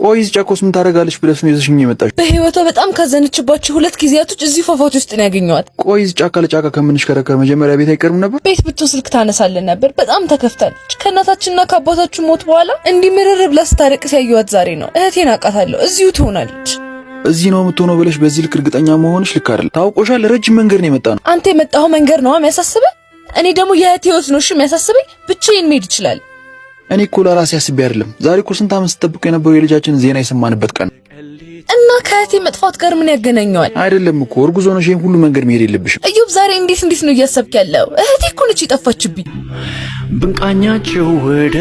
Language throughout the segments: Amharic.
ቆይ እዚህ ጫካ ውስጥ ምን ታደርጋለች ብለሽ ነው ይዘሽኝ የመጣሽ? በህይወቷ በጣም ካዘነችባቸው 2 ጊዜያቶች እዚህ ፏፏቴ ውስጥ ነው ያገኘኋት። ቆይ እዚህ ጫካ ለጫካ ከምንሽከረከር መጀመሪያ ቤት አይቀርም ነበር? ቤት ብትወስድ ስልክ ታነሳለን ነበር። በጣም ተከፍታለች። ከእናታችንና ከአባታችን ሞት በኋላ እንዲህ ምርር ብላ ስታለቅስ ያየኋት ዛሬ ነው። እህቴን አውቃታለሁ። እዚሁ ትሆናለች። እዚህ ነው የምትሆነው ብለሽ በዚህ ልክ እርግጠኛ መሆንሽ ልክ አይደል? ታውቆሻል። ረጅም መንገድ ነው የመጣ ነው። አንተ የመጣኸው መንገድ ነው የሚያሳስበህ? እኔ ደግሞ የእህቴ ህይወት ነው የሚያሳስበኝ። ብቻዬን መሄድ ይችላል። እኔ እኮ ለራሴ አስቤ አይደለም። ዛሬ እኮ ስንት ዓመት ስጠብቁ የነበረው የልጃችን ዜና የሰማንበት ቀን እና ከእህቴ መጥፋት ጋር ምን ያገናኘዋል? አይደለም እኮ እርጉዝ ሆነሽ ይሄን ሁሉ መንገድ መሄድ የለብሽም። እዩብ ዛሬ እንዴት ነው እያሰብክ ያለው? እህቴ እኮ ነች የጠፋችብኝ። ብንቃኛቸው ወደ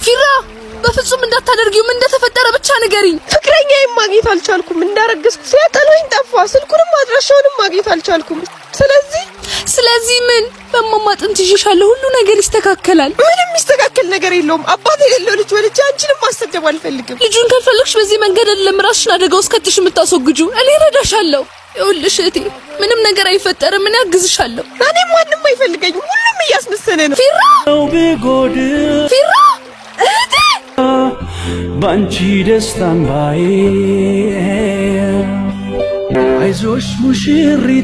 ፊራ በፍጹም እንዳታደርጊው። ምን እንደተፈጠረ ብቻ ንገሪኝ። ፍቅረኛዬን ማግኘት አልቻልኩም። እንዳረገዝኩ ሲያጠሉኝ ጠፋ። ስልኩንም አድራሻውንም ማግኘት አልቻልኩም። ስለዚህ ምን በማማጥንት ይሽሻለሁ። ሁሉ ነገር ይስተካከላል። ምንም ይስተካከል ነገር የለውም። አባት የሌለው ልጅ ወልጄ አንቺንም ማሰደብ አልፈልግም። ልጁን ካልፈለግሽ በዚህ መንገድ አይደለም ራስሽን አደጋ ውስጥ ከተሽ የምታስወግጂው። እኔ እረዳሻለሁ። ይኸውልሽ እህቴ ምንም ነገር አይፈጠርም። ምን ያግዝሻለሁ። እኔ ማንም አይፈልገኝም። ሁሉም እያስመሰለ ነው። ፊራ እህቴ ባንቺ ደስታን ባይ አይዞሽ ሙሽሪት